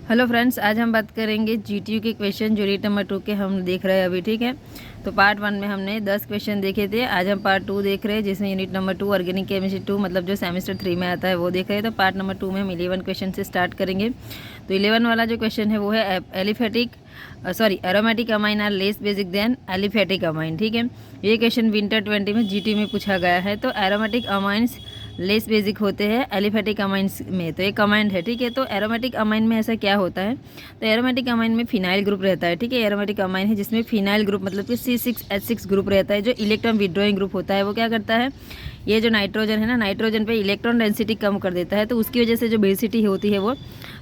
Hello friends, आज हम बात करेंगे जीटीयू के क्वेश्चन जो यूनिट नंबर 2 के हम देख रहे हैं अभी। ठीक है, तो पार्ट 1 में हमने 10 क्वेश्चन देखे थे। आज हम पार्ट 2 देख रहे हैं जिसमें यूनिट नंबर 2 ऑर्गेनिक केमिस्ट्री 2 मतलब जो सेमेस्टर 3 में आता है वो देख रहे हैं। तो पार्ट नंबर 2 में हम 11 क्वेश्चन से स्टार्ट करेंगे। तो 11 वाला जो क्वेश्चन है वो है aromatic amine are less basic than aliphatic amine. ठीक है, ये क्वेश्चन विंटर 20 में जीटी में पूछा गया है। तो एरोमेटिक अमाइंस लेस बेसिक होते हैं एलिफेटिक अमाइंस में, तो एक कमांड है। ठीक है, तो एरोमेटिक अमाइन में ऐसा क्या होता है, तो एरोमेटिक अमाइन में फिनाइल ग्रुप रहता है। ठीक है, एरोमेटिक अमाइन है जिसमें फिनाइल ग्रुप मतलब कि C6H6 ग्रुप रहता है। जो इलेक्ट्रॉन विड्रॉइंग ग्रुप होता है वो क्या करता है, ये जो नाइट्रोजन है ना, नाइट्रोजन पे इलेक्ट्रॉन डेंसिटी कम कर देता है, तो उसकी वजह से जो बेसिटी होती है वो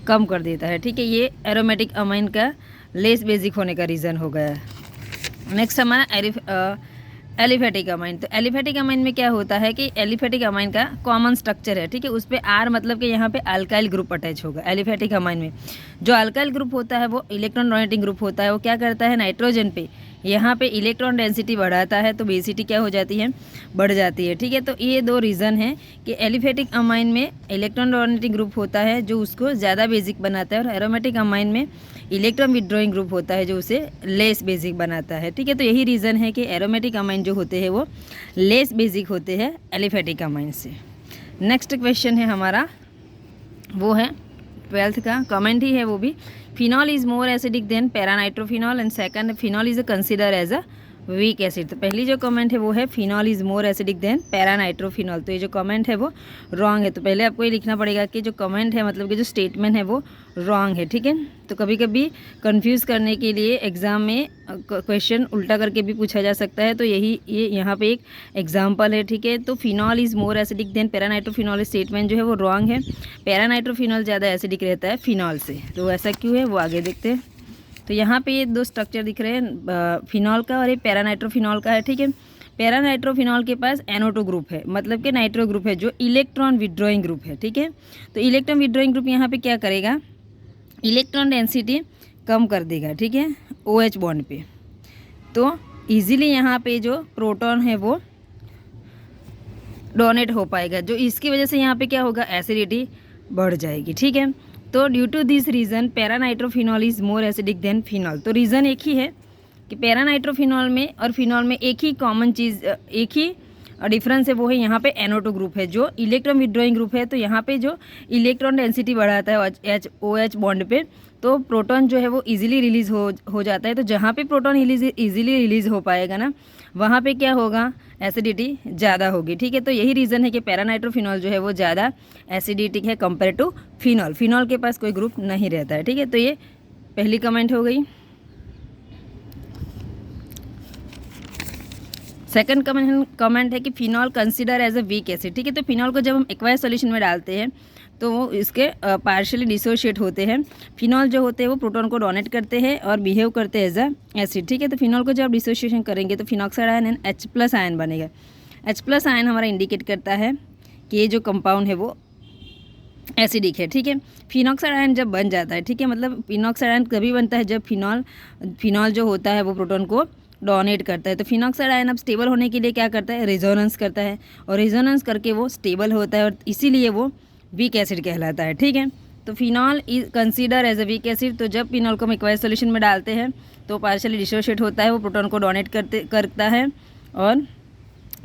कम कर देता है। ठीक है, ये एरोमेटिक अमाइन का लेस बेसिक होने का रीज़न हो गया है। नेक्स्ट हमारा एलिफेटिक अमाइन। तो एलिफेटिक अमाइन में क्या होता है कि एलिफेटिक अमाइन का कॉमन स्ट्रक्चर है। ठीक है, उस पर आर मतलब कि यहाँ पे अल्काइल ग्रुप अटैच होगा। एलिफेटिक अमाइन में जो अल्काइल ग्रुप होता है वो इलेक्ट्रॉन डोनेटिंग ग्रुप होता है। वो क्या करता है, नाइट्रोजन पे यहाँ पे इलेक्ट्रॉन डेंसिटी बढ़ाता है, तो बेसिटी क्या हो जाती है, बढ़ जाती है। ठीक है, तो ये दो रीज़न है कि एलिफेटिक अमाइन में इलेक्ट्रॉन डोनेटिंग ग्रुप होता है जो उसको ज़्यादा बेसिक बनाता है, और एरोमेटिक अमाइन में इलेक्ट्रॉन विड्रॉइंग ग्रुप होता है जो उसे लेस बेसिक बनाता है। ठीक है, तो यही रीज़न है कि एरोमेटिक अमाइन जो होते हैं वो लेस बेसिक होते हैं एलिफेटिक अमाइन से। नेक्स्ट क्वेश्चन है हमारा, वो है 12th का कमेंट ही है वो भी। Phenol is more acidic than paranitrophenol and second phenol is consider as a weak acid. तो पहली जो कमेंट है वो है phenol is more acidic than paranitrophenol. तो ये जो कमेंट है वो रॉन्ग है। तो पहले आपको ये लिखना पड़ेगा कि जो कमेंट है मतलब कि जो स्टेटमेंट है वो रॉन्ग है। ठीक है, तो कभी कभी कंफ्यूज करने के लिए एग्ज़ाम में क्वेश्चन उल्टा करके भी पूछा जा सकता है। तो ये यहाँ पे एक एग्जाम्पल है। ठीक है, तो phenol is more acidic than paranitrophenol statement जो है वो रॉन्ग है। पैरानाइट्रोफिनॉल ज़्यादा एसिडिक रहता है फिनॉल से। तो ऐसा क्यों है वो आगे देखते हैं। तो यहाँ पे ये दो स्ट्रक्चर दिख रहे हैं, फिनॉल का और ये पैरानाइट्रोफिनॉल का है। ठीक है, पैरानाइट्रोफिनॉल के पास NO2 ग्रुप है मतलब कि नाइट्रो ग्रुप है जो इलेक्ट्रॉन विड्रॉइंग ग्रुप है। ठीक है, तो इलेक्ट्रॉन विड्रॉइंग ग्रुप यहाँ पे क्या करेगा, इलेक्ट्रॉन डेंसिटी कम कर देगा। ठीक है, OH बॉन्ड पे, तो इजीली यहाँ पे जो प्रोटॉन है वो डोनेट हो पाएगा, जो इसकी वजह से यहाँ पे क्या होगा, एसिडिटी बढ़ जाएगी। ठीक है, तो due to this reason paranitrophenol is more acidic than phenol. तो रीज़न एक ही है कि पैरानाइट्रोफिनॉल में और फिनॉल में एक ही कॉमन चीज़, एक ही डिफरेंस है, वो है यहाँ पे NO2 ग्रुप है जो इलेक्ट्रॉन विड्रॉइंग ग्रुप है। तो यहाँ पे जो इलेक्ट्रॉन डेंसिटी बढ़ाता है OH बॉन्ड पे, तो प्रोटॉन जो है वो इजीली रिलीज़ हो जाता है। तो जहाँ पे प्रोटॉन इजीली रिलीज़ हो पाएगा ना, वहाँ पे क्या होगा, एसिडिटी ज़्यादा होगी। ठीक है, तो यही रीज़न है कि पैरानाइट्रोफिनॉल जो है वो ज़्यादा एसिडिटिक है कंपेयर टू फिनॉल। फिनॉल के पास कोई ग्रुप नहीं रहता है। ठीक है, तो ये पहली कमेंट हो गई। सेकंड कमेंट है कि phenol consider as a weak acid. ठीक है, तो फिनॉल को जब हम एक्वायस सॉल्यूशन में डालते हैं तो वो इसके पार्शियली डिसोशिएट होते हैं। फिनॉल जो होते हैं वो प्रोटॉन को डोनेट करते हैं और बिहेव करते हैं एज अ एसिड। ठीक है, तो फिनॉल को जब आप डिसोशिएशन करेंगे तो phenoxide ion and H+ ion बनेगा। H+ आयन हमारा इंडिकेट करता है कि ये जो कंपाउंड है वो एसिडिक है। ठीक है, फिनॉक्साइड आयन जब बन जाता है, ठीक है, मतलब फिनॉक्साइड आयन कभी बनता है जब फिनॉल जो होता है वो प्रोटॉन को डोनेट करता है। तो फिनॉक्साइड आयन अब स्टेबल होने के लिए क्या करता है, रेजोनेंस करता है, और रेजोनेंस करके वो स्टेबल होता है और इसीलिए वो वीक एसिड कहलाता है। ठीक है, तो phenol is consider as a weak acid. तो जब फिनॉल को हम एक्वायस सॉल्यूशन में डालते हैं तो पार्शियली डिसोशिएट होता है, वो प्रोटॉन को डोनेट करता है और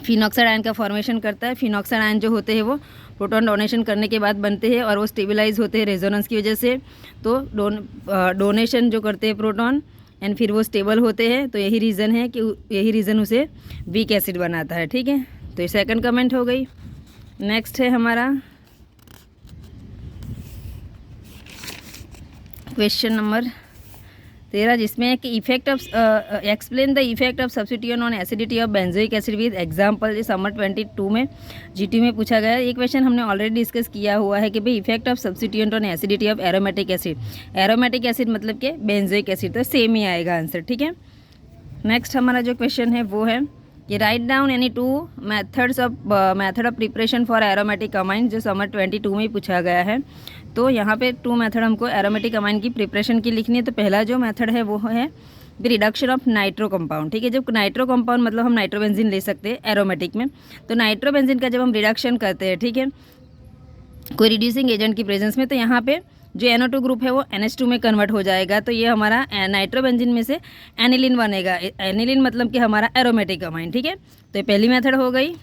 फिनॉक्साइड आयन का फॉर्मेशन करता है। फिनॉक्साइड आयन जो होते हैं वो प्रोटॉन डोनेशन करने के बाद बनते हैं और वो स्टेबलाइज होते हैं रेजोनेंस की वजह से। तो डोनेशन जो करते हैं प्रोटॉन एंड फिर वो स्टेबल होते हैं। तो यही रीज़न है कि यही रीज़न उसे वीक एसिड बनाता है। ठीक है, तो ये सेकंड कमेंट हो गई। नेक्स्ट है हमारा क्वेश्चन नंबर 13, जिसमें है कि effect of explain the effect of substitution on acidity of benzoic acid with example. ये समर 22 में जीटी में पूछा गया है। ये क्वेश्चन हमने ऑलरेडी डिस्कस किया हुआ है कि भाई effect of substituent on acidity of aromatic acid. Aromatic acid मतलब कि बेंजोइक एसिड, तो सेम ही आएगा आंसर। ठीक है, नेक्स्ट हमारा जो क्वेश्चन है वो है कि write down any 2 method of preparation for aromatic amine, जो समर 22 में ही पूछा गया है। तो यहाँ पे 2 मेथड हमको एरोमेटिक अमाइन की प्रिपरेशन की लिखनी है। तो पहला जो मेथड है वो है रिडक्शन ऑफ नाइट्रो कंपाउंड। ठीक है, जब नाइट्रो कंपाउंड मतलब हम नाइट्रोबेंजीन ले सकते हैं एरोमेटिक में, तो नाइट्रोबेंजीन का जब हम रिडक्शन करते हैं, ठीक है, कोई रिड्यूसिंग एजेंट की प्रेजेंस में, तो यहाँ पे जो NO2 ग्रुप है वो NH2 में कन्वर्ट हो जाएगा, तो ये हमारा नाइट्रोबेंजीन में से एनिलीन बनेगा। एनिलीन मतलब कि हमारा एरोमेटिक अमाइन, ठीक है। तो ये पहली मेथड हो गई।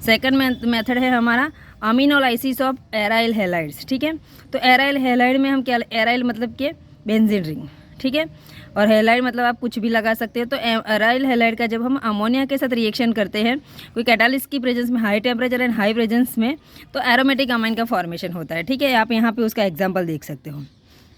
सेकंड मेथड है हमारा अमीनोलाइसिस ऑफ एराइल हैलाइड्स, ठीक है। तो एराइल हैलाइड में हम क्या, एराइल मतलब कि बेंजीन रिंग, ठीक है, और हैलाइड मतलब आप कुछ भी लगा सकते हैं। तो एराइल हैलाइड का जब हम अमोनिया के साथ रिएक्शन करते हैं कोई कैटालिस्ट की प्रेजेंस में, high temperature and high presence में, तो एरोमेटिक अमाइन का फॉर्मेशन होता है, ठीक है। आप यहाँ पे उसका एग्जांपल देख सकते हो,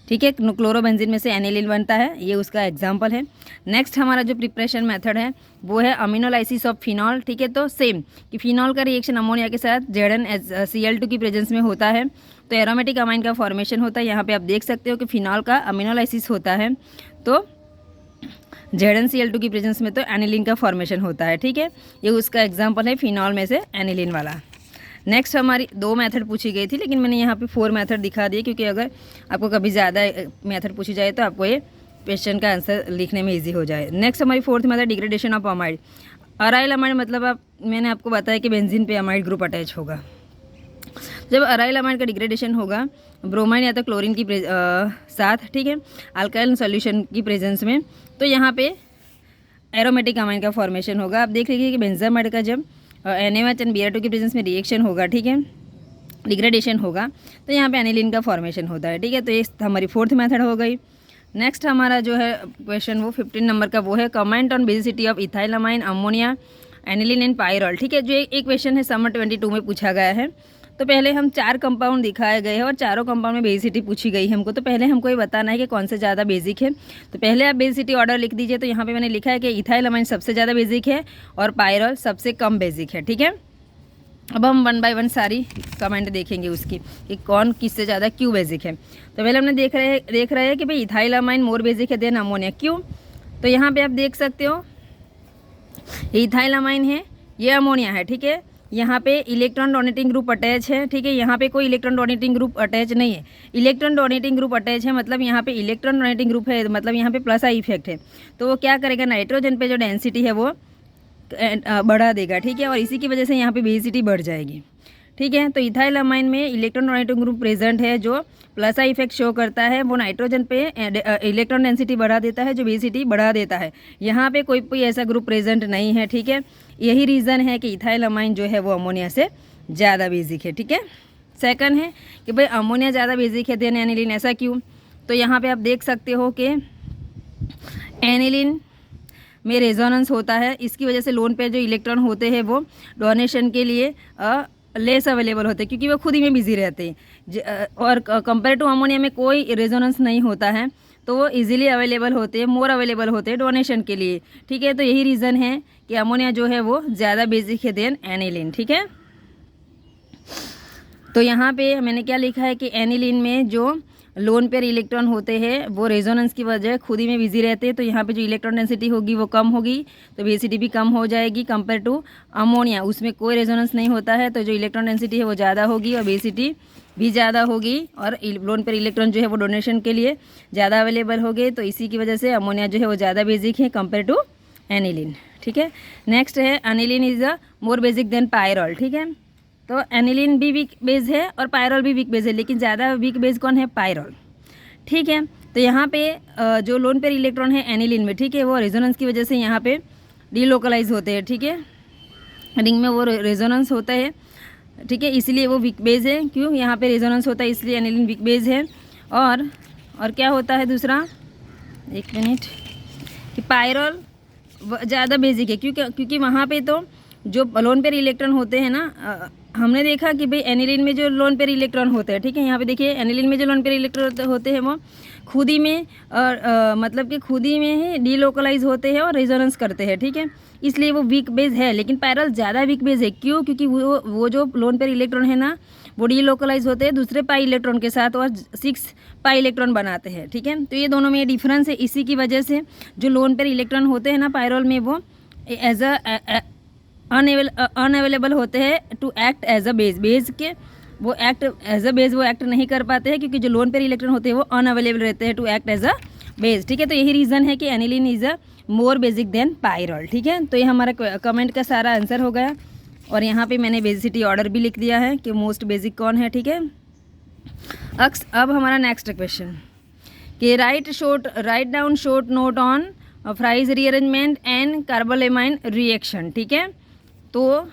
ठीक है। क्लोरोबेंजीन में से एनिलीन बनता है, ये उसका एग्जांपल है। नेक्स्ट हमारा जो प्रिपरेशन मेथड है वो है अमीनोलाइसिस ऑफ फिनॉल, ठीक है। तो सेम कि फिनॉल का रिएक्शन अमोनिया के साथ ZnCl2 की प्रेजेंस में होता है, तो एरोमेटिक अमाइन का फॉर्मेशन होता है। यहाँ पे आप देख सकते हो कि फिनॉल का अमीनोलाइसिस होता है, तो ZnCl2 की प्रेजेंस में तो एनिलीन का फॉर्मेशन होता है, ठीक है। ये उसका एग्जाम्पल है फिनॉल में से एनिलीन वाला। नेक्स्ट हमारी 2 मेथड पूछी गई थी, लेकिन मैंने यहाँ पे 4 मेथड दिखा दिए, क्योंकि अगर आपको कभी ज़्यादा मेथड पूछी जाए तो आपको ये क्वेश्चन का आंसर लिखने में इजी हो जाए। नेक्स्ट हमारी 4th method degradation of amide. Aryl amide मतलब मैंने आपको बताया कि बेंजीन पे अमाइड ग्रुप अटैच होगा। जब अराइल अमाइड का डिग्रेडेशन होगा ब्रोमाइन या तो क्लोरीन की साथ, ठीक है, अल्काइल सॉल्यूशन की प्रेजेंस में, तो यहाँ पे एरोमेटिक अमाइन का फॉर्मेशन होगा। आप देख लीजिए कि बेंजामाइड का जब NaOH एंड Br2 की प्रेजेंस में रिएक्शन होगा, ठीक है, डिग्रेडेशन होगा, तो यहाँ पे एनिलीन का फॉर्मेशन होता है, ठीक है। तो ये हमारी 4th मेथड हो गई। नेक्स्ट हमारा जो है क्वेश्चन वो 15 नंबर का वो है comment on basicity of ethyl amine, ammonia, aniline and pyrrole, ठीक है। जो एक क्वेश्चन है समर 22 में पूछा गया है। तो पहले हम 4 कंपाउंड दिखाए गए हैं और चारों कंपाउंड में बेसिसिटी पूछी गई है हमको। तो पहले हमको ये बताना है कि कौन से ज़्यादा बेसिक है। तो पहले आप बेसिसिटी ऑर्डर लिख दीजिए। तो यहाँ पे मैंने लिखा है कि इथाइल अमाइन सबसे ज़्यादा बेसिक है और पायरॉल सबसे कम बेसिक है, ठीक है। अब हम 1 बाय 1 सारी कमेंट देखेंगे उसकी कि कौन किससे ज़्यादा क्यों बेसिक है। तो पहले हमने देख रहे हैं कि भाई इथाइल अमाइन मोर बेसिक है देन अमोनिया, क्यों। तो यहाँ पे आप देख सकते हो इथाइल अमाइन है, ये अमोनिया है, ठीक है। यहाँ पे इलेक्ट्रॉन डोनेटिंग ग्रुप अटैच है, ठीक है। यहाँ पे कोई इलेक्ट्रॉन डोनेटिंग ग्रुप अटैच नहीं है। इलेक्ट्रॉन डोनेटिंग ग्रुप अटैच है मतलब यहाँ पे इलेक्ट्रॉन डोनेटिंग ग्रुप है, मतलब यहाँ पे प्लस आई इफेक्ट है। तो वो क्या करेगा, नाइट्रोजन पे जो डेंसिटी है वो बढ़ा देगा, ठीक है, और इसी की वजह से यहाँ पे बेसिसिटी बढ़ जाएगी, ठीक है। तो इथाइल अमाइन में इलेक्ट्रॉन डोनेटिंग ग्रुप प्रेजेंट है जो प्लस आई इफेक्ट शो करता है, वो नाइट्रोजन पे इलेक्ट्रॉन डेंसिटी बढ़ा देता है जो बेसिसिटी बढ़ा देता है। यहाँ पे कोई ऐसा ग्रुप प्रेजेंट नहीं है, ठीक है। यही रीज़न है कि इथाइल अमाइन जो है वो अमोनिया से ज़्यादा बेसिक है, ठीक है। सेकंड है कि भाई अमोनिया ज़्यादा बेसिक है देन एनिलीन, ऐसा क्यों। तो यहाँ पे आप देख सकते हो कि एनिलीन में रेजोनेंस होता है, इसकी वजह से लोन पे जो इलेक्ट्रॉन होते हैं वो डोनेशन के लिए लेस अवेलेबल होते हैं, क्योंकि वो खुद ही में बिजी रहते हैं। और कंपेयर टू अमोनिया में कोई रेजोनेंस नहीं होता है, तो वो इजीली अवेलेबल होते हैं, मोर अवेलेबल होते हैं डोनेशन के लिए, ठीक है। तो यही रीज़न है कि अमोनिया जो है वो ज़्यादा बेसिक है देन एनिलीन, ठीक है। तो यहाँ पे मैंने क्या लिखा है कि एनिलीन में जो लोन पेयर इलेक्ट्रॉन होते हैं वो रेजोनेंस की वजह खुद ही में बिजी रहते हैं, तो यहाँ पे जो इलेक्ट्रॉन डेंसिटी होगी वो कम होगी, तो बेसिसिटी भी कम हो जाएगी कंपेयर टू अमोनिया। उसमें कोई रेजोनेंस नहीं होता है, तो जो इलेक्ट्रॉन डेंसिटी है वो ज़्यादा होगी और बेसिसिटी भी ज़्यादा होगी, और लोन पेयर इलेक्ट्रॉन जो है वो डोनेशन के लिए ज़्यादा अवेलेबल हो गए, तो इसी की वजह से अमोनिया जो है वो ज़्यादा बेसिक है कंपेयर टू एनिलीन, ठीक है। नेक्स्ट है aniline is a more basic than pyrrole, ठीक है। तो एनिलीन भी वीक बेस है और पायरॉल भी वीक बेस है, लेकिन ज़्यादा वीक बेस कौन है, पायरॉल, ठीक है। तो यहाँ पे जो लोन पेयर इलेक्ट्रॉन है एनिलीन में, ठीक है, वो रेजोनेंस की वजह से यहाँ पे डीलोकलाइज होते हैं, ठीक है, रिंग में वो रेजोनेंस होता है, ठीक है, इसलिए वो वीक बेस है। क्यों, यहाँ पे रेजोनेंस होता है इसलिए एनिलीन वीक बेस है। और क्या होता है दूसरा, एक मिनट, कि पायरॉल ज़्यादा बेसिक है, क्योंकि वहाँ पे तो जो लोन पेयर इलेक्ट्रॉन होते हैं ना, हमने देखा कि भाई एनिलीन में जो लोन पेयर इलेक्ट्रॉन होते हैं, ठीक है, यहाँ पे देखिए एनिलीन में जो लोन पेयर इलेक्ट्रॉन होते हैं वो खुद ही में और मतलब कि खुद ही में ही डीलोकलाइज होते हैं और रेजोनेंस करते हैं, ठीक है, इसलिए वो वीक बेस है। लेकिन पायरॉल ज़्यादा वीक बेस है, क्यों, क्योंकि वो जो लोन पेयर इलेक्ट्रॉन है ना वो डीलोकलाइज होते हैं दूसरे पाई इलेक्ट्रॉन के साथ और 6 पाई इलेक्ट्रॉन बनाते हैं, ठीक है। तो ये दोनों में डिफरेंस है, इसी की वजह से जो लोन पेयर इलेक्ट्रॉन होते हैं ना पायरॉल में वो एज अनअवेलेबल होते हैं to act as a base के वो एक्ट एज अ बेस वो एक्ट नहीं कर पाते हैं, क्योंकि जो लोन पेयर इलेक्ट्रॉन होते हैं वो अनअवेलेबल रहते हैं to act as a base, ठीक है। तो यही रीज़न है कि aniline is a more basic than pyrrole, ठीक है। तो ये हमारा कमेंट का सारा आंसर हो गया, और यहाँ पे मैंने बेसिसिटी ऑर्डर भी लिख दिया है कि मोस्ट बेसिक कौन है, ठीक है। अब हमारा नेक्स्ट क्वेश्चन कि write down short note on Fries rearrangement and carbylamine reaction. ठीक है, तो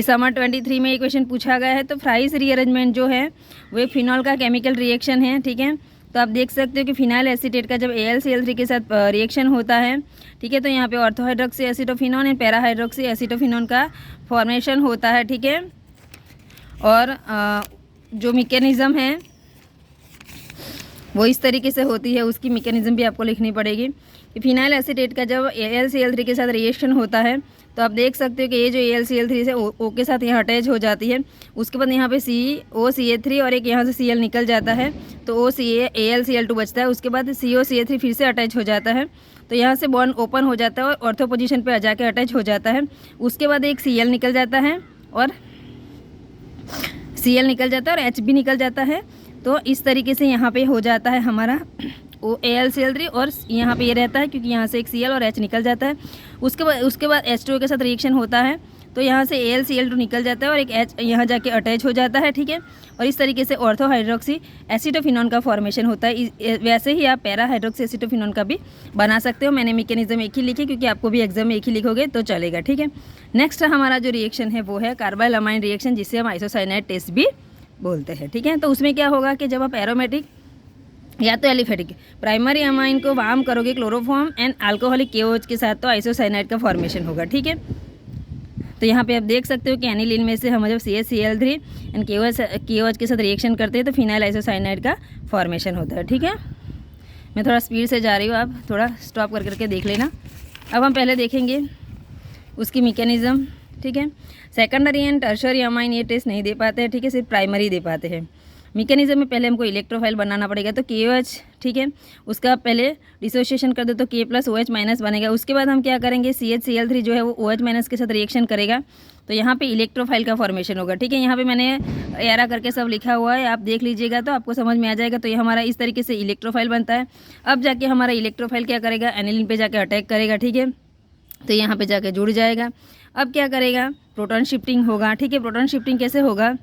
समर 23 में ये क्वेश्चन पूछा गया है। तो फ्राइज रीअरेंजमेंट जो है वो एक फिनॉल का केमिकल रिएक्शन है। ठीक है, तो आप देख सकते हो कि फिनाइल एसीटेट का जब AlCl3 के साथ रिएक्शन होता है, ठीक है, तो यहाँ पे ortho hydroxy acetophenone and para hydroxy acetophenone का फॉर्मेशन होता है। ठीक है, और जो मैकेनिज़्म है वो इस तरीके से होती है, उसकी मैकेनिज़्म भी आपको लिखनी पड़ेगी कि फिनाइल एसीटेट का जब AlCl3 के साथ रिएक्शन होता है तो आप देख सकते हो कि ये जो AlCl3 से O के साथ यहाँ अटैच हो जाती है, उसके बाद यहाँ पे COCA3 और एक यहाँ से Cl निकल जाता है, तो AlCl2 बचता है। उसके बाद COCA3 फिर से अटैच हो जाता है, तो यहाँ से बॉन्ड ओपन हो जाता है और ऑर्थो पोजीशन पे जाके अटैच हो जाता है। उसके बाद एक Cl निकल जाता है और H भी निकल जाता है। तो इस तरीके से यहाँ पे हो जाता है हमारा AlCl3 और यहाँ पे ये रहता है क्योंकि यहाँ से एक Cl और H निकल जाता है। उसके बाद H2O के साथ रिएक्शन होता है, तो यहाँ से AlCl2 निकल जाता है और एक H यहाँ जाके अटैच हो जाता है। ठीक है, और इस तरीके से ऑर्थो हाइड्रोक्सी एसिटोफिनोन का फॉर्मेशन होता है। वैसे ही आप पैरा हाइड्रोक्सी एसिटोफिनोन का भी बना सकते हो। मैंने मैकेनिज्म एक ही लिखी क्योंकि आपको भी एग्जाम में एक ही लिखोगे तो चलेगा। ठीक है, नेक्स्ट हमारा जो रिएक्शन है वो है कार्बाइल अमाइन रिएक्शन, जिसे हम आइसोसाइनाइड टेस्ट भी बोलते हैं। ठीक है, तो उसमें क्या होगा कि जब आप एरोमेटिक या तो एलिफेटिक प्राइमरी अमाइन को वार्म करोगे क्लोरोफॉर्म एंड अल्कोहलिक KOH के साथ, तो आइसोसाइनाइड का फॉर्मेशन होगा। ठीक है, तो यहाँ पे आप देख सकते हो कि एनिलीन में से हम जब CaCl3 एंड KOH के साथ रिएक्शन करते हैं तो फिनाइल आइसोसाइनाइड का फॉर्मेशन होता है। ठीक है, मैं थोड़ा स्पीड से जा रही हूँ, आप थोड़ा स्टॉप करके देख लेना। अब हम पहले देखेंगे उसकी मैकेनिज़्म। ठीक है, सेकेंडरी एंड टर्शरी अमाइन ये टेस्ट नहीं दे पाते हैं। ठीक है, सिर्फ प्राइमरी दे पाते हैं। मैकेनिज्म में पहले हमको इलेक्ट्रोफाइल बनाना पड़ेगा, तो KOH, ठीक है, उसका पहले डिसोसिएशन कर दो तो K+OH- बनेगा। उसके बाद हम क्या करेंगे, CHCl3 जो है वो OH- के साथ रिएक्शन करेगा, तो यहाँ पे इलेक्ट्रोफाइल का फॉर्मेशन होगा। ठीक है, यहाँ पे मैंने एरा करके सब लिखा हुआ है, आप देख लीजिएगा तो आपको समझ में आ जाएगा। तो ये हमारा इस तरीके से इलेक्ट्रोफाइल बनता है। अब जाके हमारा इलेक्ट्रोफाइल क्या करेगा, एनिलीन पे जाके अटैक करेगा। ठीक है, तो यहाँ पे जाके जुड़ जाएगा। अब क्या करेगा, प्रोटॉन शिफ्टिंग होगा। ठीक है, प्रोटॉन शिफ्टिंग कैसे होगा,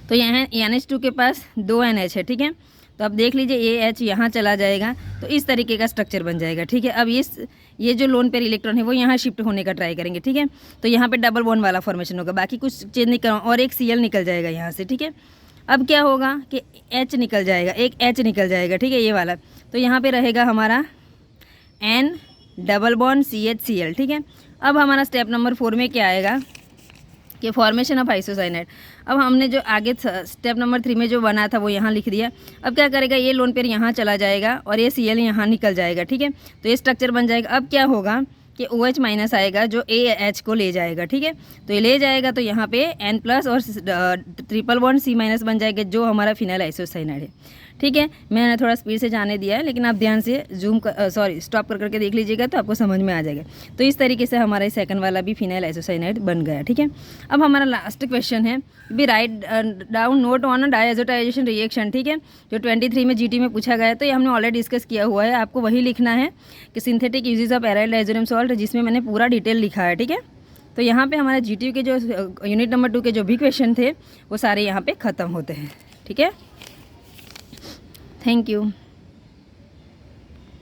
तो यहाँ NH2 के पास 2 NH है। ठीक है, तो अब देख लीजिए AH यहाँ चला जाएगा, तो इस तरीके का स्ट्रक्चर बन जाएगा। ठीक है, अब ये जो लोन पेयर इलेक्ट्रॉन है वो यहाँ शिफ्ट होने का ट्राई करेंगे। ठीक है, तो यहाँ पे डबल बॉन्ड वाला फॉर्मेशन होगा, बाकी कुछ चेंज नहीं करो, और एक Cl निकल जाएगा यहाँ से। ठीक है, अब क्या होगा कि H निकल जाएगा, एक H निकल जाएगा। ठीक है, ये वाला, तो यहाँ पर रहेगा हमारा N डबल बॉन्ड CHCl। ठीक है, अब हमारा स्टेप नंबर 4 में क्या आएगा कि फॉर्मेशन ऑफ आइसोसाइनाइड। अब हमने जो आगे स्टेप नंबर 3 में जो बना था वो यहाँ लिख दिया। अब क्या करेगा, ये लोन पेयर यहाँ चला जाएगा और ये Cl यहाँ निकल जाएगा। ठीक है, तो ये स्ट्रक्चर बन जाएगा। अब क्या होगा कि OH- आएगा जो AH को ले जाएगा। ठीक है, तो ये ले जाएगा तो यहाँ पे N+ और ट्रिपल बॉन्ड C- बन जाएगा जो हमारा फिनाइल आइसोसाइनाइड है। ठीक है, मैंने थोड़ा स्पीड से जाने दिया है, लेकिन आप ध्यान से स्टॉप करके देख लीजिएगा तो आपको समझ में आ जाएगा। तो इस तरीके से हमारा सेकंड वाला भी फिनाइल आइसोसाइनाइड बन गया। ठीक है, अब हमारा लास्ट क्वेश्चन है भी write down note on डायजोटाइजेशन reaction. ठीक है, जो 23 में GT में पूछा गया है, तो ये हमने ऑलरेडी डिस्कस किया हुआ है। आपको वही लिखना है कि synthetic uses of aryl diazonium salt, जिसमें मैंने पूरा डिटेल लिखा है। ठीक है, तो यहाँ पे हमारे GT के जो यूनिट नंबर 2 के जो भी क्वेश्चन थे वो सारे यहाँ पे ख़त्म होते हैं। ठीक है, थैंक यू।